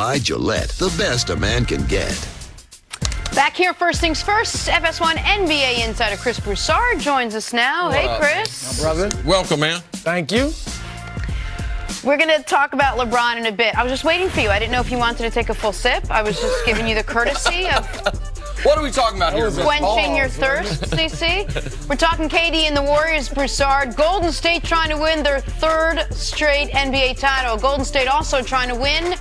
by Gillette, the best a man can get. Back here, first things first, FS1 NBA insider Chris Broussard joins us now. Hey, Chris. My brother. Welcome, man. Thank you. We're going to talk about LeBron in a bit. I was just waiting for you. I didn't know if you wanted to take a full sip. I was just giving you the courtesy of What are we talking about here? quenching your thirst, CC. We're talking KD and the Warriors, Broussard. Golden State trying to win their third straight NBA title. Golden State also trying to win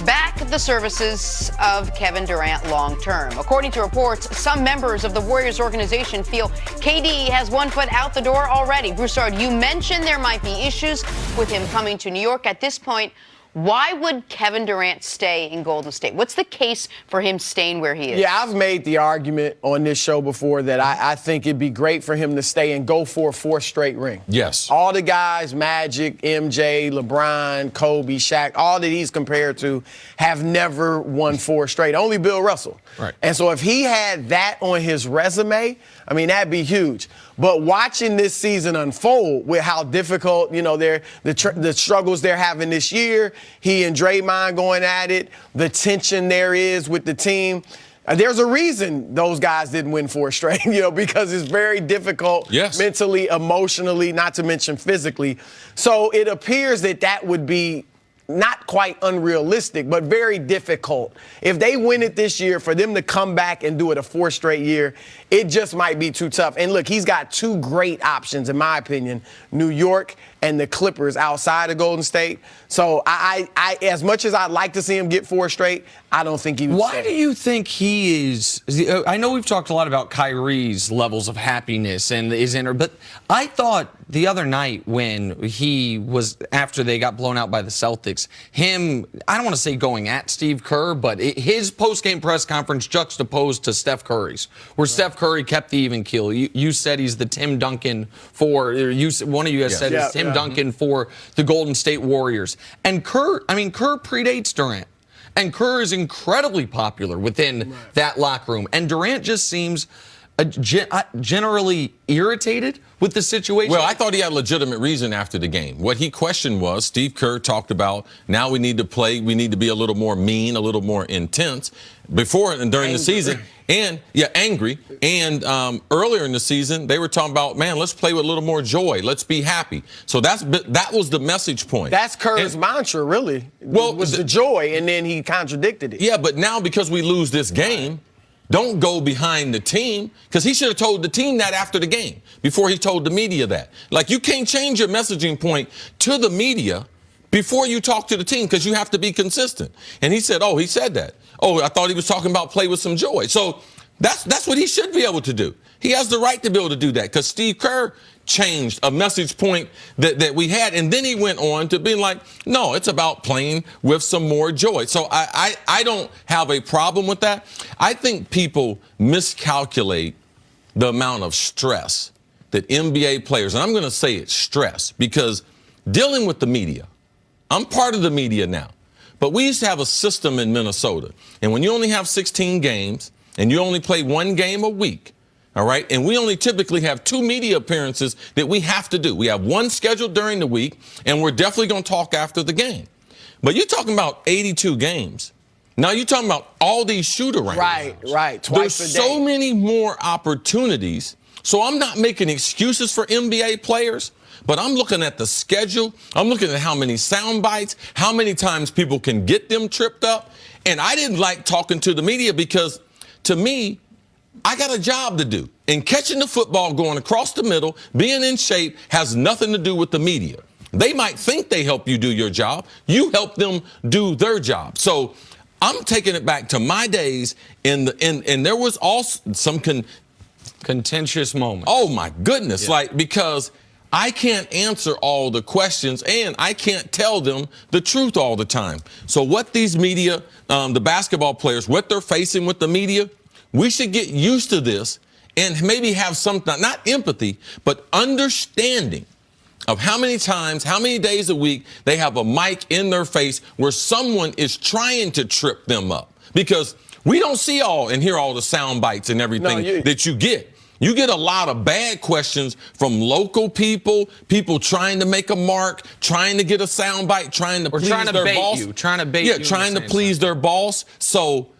back the services of Kevin Durant long term. According to reports, some members of the Warriors organization feel KD has one foot out the door already. Broussard, you mentioned there might be issues with him coming to New York. At this point, why would Kevin Durant stay in Golden State? What's the case for him staying where he is? Yeah, I've made the argument on this show before that I think it'd be great for him to stay and go for a fourth straight ring. Yes. All the guys, Magic, MJ, LeBron, Kobe, Shaq, all that he's compared to have never won four straight. Only Bill Russell. Right. And so if he had that on his resume, I mean, that'd be huge. But watching this season unfold with how difficult, the struggles they're having this year, he and Draymond going at it, the tension there is with the team. There's a reason those guys didn't win four straight, because it's very difficult mentally, emotionally, not to mention physically. So it appears that would be not quite unrealistic, but very difficult. If they win it this year, for them to come back and do it a fourth straight year, it just might be too tough. And look, he's got two great options, in my opinion, New York and the Clippers outside of Golden State. So I as much as I'd like to see him get four straight, I don't think he would. Why do you think he is? I know we've talked a lot about Kyrie's levels of happiness and his inner, but I thought the other night when he was, after they got blown out by the Celtics, I don't want to say going at Steve Kerr, but his post-game press conference juxtaposed to Steph Curry's, where Steph Curry kept the even keel. You said he's the Tim Duncan one of you guys said he's Tim Duncan for the Golden State Warriors. And Kerr predates Durant. And Kerr is incredibly popular within that locker room. And Durant just seems generally irritated with the situation. Well, I thought he had legitimate reason after the game. What he questioned was, Steve Kerr talked about, now we need to play, we need to be a little more mean, a little more intense before and during the season. And, angry. And earlier in the season, they were talking about, man, let's play with a little more joy. Let's be happy. So that was the message point. That's Kerr's mantra, really. Well, was the joy, and then he contradicted it. Yeah, but now because we lose this game, don't go behind the team, because he should have told the team that after the game, before he told the media that. Like, you can't change your messaging point to the media before you talk to the team, because you have to be consistent. And he said, he said that. I thought he was talking about play with some joy. So that's what he should be able to do. He has the right to be able to do that, because Steve Kerr changed a message point that we had, and then he went on to being like, no, it's about playing with some more joy. So I don't have a problem with that. I think people miscalculate the amount of stress that NBA players, and I'm going to say it's stress, because dealing with the media, I'm part of the media now, but we used to have a system in Minnesota, and when you only have 16 games and you only play one game a week, all right, and we only typically have 2 media appearances that we have to do. We have one scheduled during the week, and we're definitely going to talk after the game. But you're talking about 82 games. Now you're talking about all these shoot-arounds. Right. There's so many more opportunities. So I'm not making excuses for NBA players, but I'm looking at the schedule. I'm looking at how many sound bites, how many times people can get them tripped up. And I didn't like talking to the media because, to me, I got a job to do. And catching the football going across the middle, being in shape, has nothing to do with the media. They might think they help you do your job. You help them do their job. So I'm taking it back to my days, and there was also some contentious moments. Oh, my goodness. Yeah. Because I can't answer all the questions, and I can't tell them the truth all the time. So what these media, the basketball players, what they're facing with the media, we should get used to this and maybe have some, not empathy, but understanding of how many times, how many days a week they have a mic in their face where someone is trying to trip them up. Because we don't see all and hear all the sound bites and everything that you get. You get a lot of bad questions from local people, people trying to make a mark, trying to get a soundbite, trying to please their boss. Trying to bait you. Yeah, trying to please their boss. So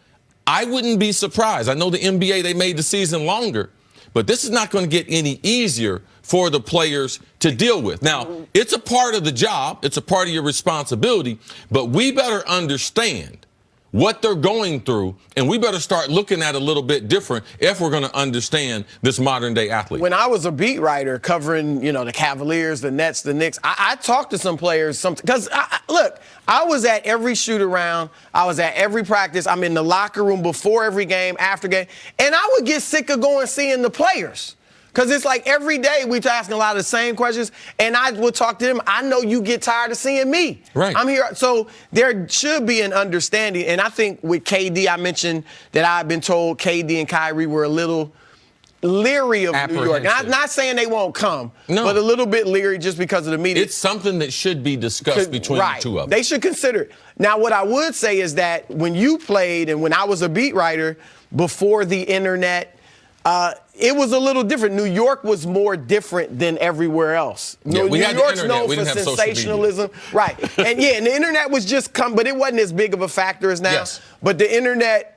I wouldn't be surprised. I know the NBA, they made the season longer, but this is not going to get any easier for the players to deal with. Now, it's a part of the job. It's a part of your responsibility, but we better understand what they're going through, and we better start looking at it a little bit different if we're going to understand this modern-day athlete. When I was a beat writer covering, the Cavaliers, the Nets, the Knicks, I talked to some players, because, look, I was at every shoot-around. I was at every practice. I'm in the locker room before every game, after game, and I would get sick of going seeing the players. Because it's like every day we're asking a lot of the same questions, and I would talk to them. I know you get tired of seeing me. Right. I'm here. So there should be an understanding. And I think with KD, I mentioned that I've been told KD and Kyrie were a little leery of New York. Not saying they won't come, but a little bit leery just because of the media. It's something that should be discussed between the two of them. They should consider it. Now, what I would say is that when you played and when I was a beat writer before the internet, it was a little different. New York was more different than everywhere else. Yeah, New York's known for have sensationalism. Right. And the internet was just but it wasn't as big of a factor as now. Yes. But the internet,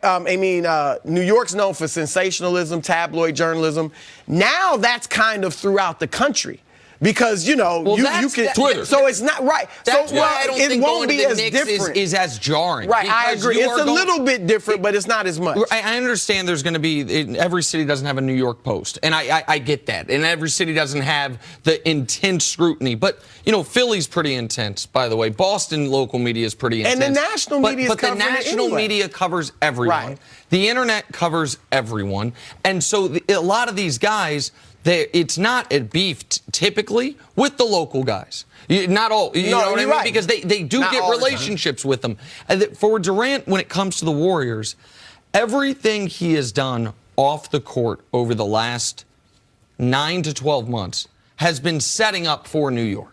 New York's known for sensationalism, tabloid journalism. Now that's kind of throughout the country. Because, you can. Twitter. So it's not right. That's so why I don't think won't be going to as the Knicks different. is as jarring. Right, I agree. It's a little bit different, but it's not as much. I understand there's going to be, every city doesn't have a New York Post, and I get that. And every city doesn't have the intense scrutiny. But, Philly's pretty intense, by the way. Boston local media is pretty intense. And the national media is covering it But the national anyway. media covers everyone. Right. The internet covers everyone. And so a lot of these guys, it's not a beef typically with the local guys. Not all. You know what I mean? Right. Because they do Not get all the time. relationships with them. And for Durant, when it comes to the Warriors, everything he has done off the court over the last 9 to 12 months has been setting up for New York.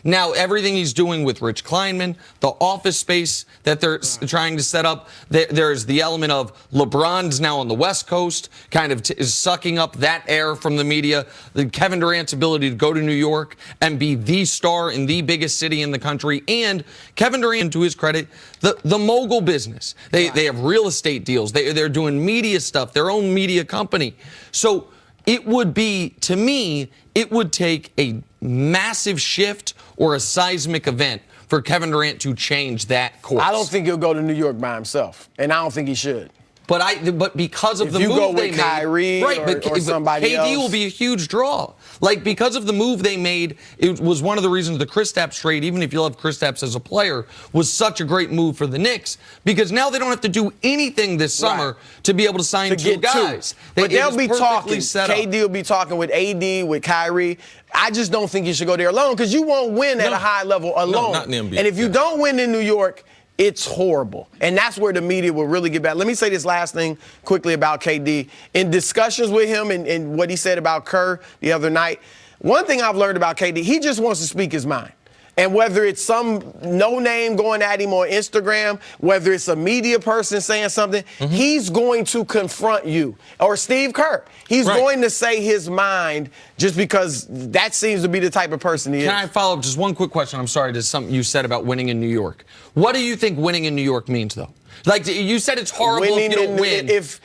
Now, everything he's doing with Rich Kleinman, the office space that they're trying to set up, there's the element of LeBron's now on the West Coast, kind of is sucking up that air from the media. Kevin Durant's ability to go to New York and be the star in the biggest city in the country. And Kevin Durant, to his credit, the mogul business. They have real estate deals. They're doing media stuff, their own media company. So it would be, to me, it would take a massive shift or a seismic event for Kevin Durant to change that course. I don't think he'll go to New York by himself, and I don't think he should. But because of the you move go with they made, Kyrie or somebody KD else. will be a huge draw. Like, because of the move they made, it was one of the reasons the Kristaps trade, even if you love Kristaps as a player, was such a great move for the Knicks, because now they don't have to do anything this summer to be able to sign two guys. But they'll be talking. KD will be talking with AD, with Kyrie. I just don't think you should go there alone, because you won't win at a high level alone. No, not in the NBA. And if you don't win in New York, it's horrible. And that's where the media will really get back. Let me say this last thing quickly about KD. In discussions with him and what he said about Kerr the other night, one thing I've learned about KD, he just wants to speak his mind. And whether it's some no-name going at him on Instagram, whether it's a media person saying something, he's going to confront you. Or Steve Kerr. He's going to say his mind just because that seems to be the type of person he is. Can I follow up just one quick question? I'm sorry, to something you said about winning in New York. What do you think winning in New York means, though? Like, you said it's horrible if you don't win. If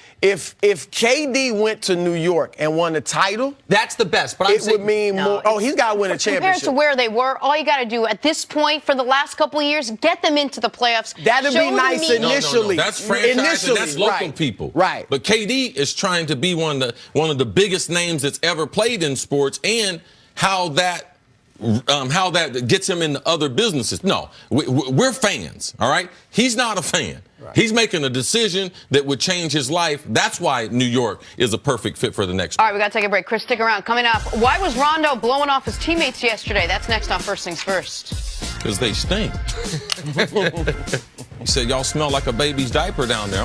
KD went to New York and won a title, that's the best. But it would mean more. Oh, he's got to win a championship. Compared to where they were, all you got to do at this point for the last couple of years, get them into the playoffs. That'd be nice initially. No. That's franchise and that's local people. Right. But KD is trying to be one of the biggest names that's ever played in sports, and how that gets him into other businesses. No, we're fans, all right? He's not a fan. Right. He's making a decision that would change his life. That's why New York is a perfect fit for the next one. All right, we got to take a break. Chris, stick around. Coming up, why was Rondo blowing off his teammates yesterday? That's next on First Things First. Because they stink. He said, y'all smell like a baby's diaper down there.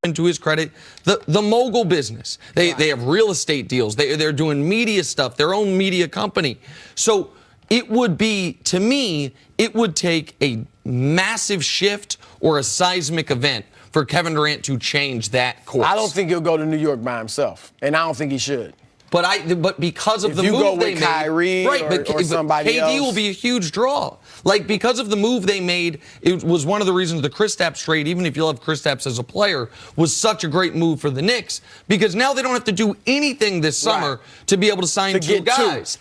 And to his credit, the mogul business. They have real estate deals. They're doing media stuff, their own media company. So it would be, to me, it would take a massive shift or a seismic event for Kevin Durant to change that course. I don't think he'll go to New York by himself, and I don't think he should. But because of If the you move go with they made, Kyrie right? or somebody KD else, will be a huge draw. Like, because of the move they made, it was one of the reasons the Kristaps trade, even if you love Kristaps as a player, was such a great move for the Knicks, because now they don't have to do anything this summer to be able to sign two get two. guys.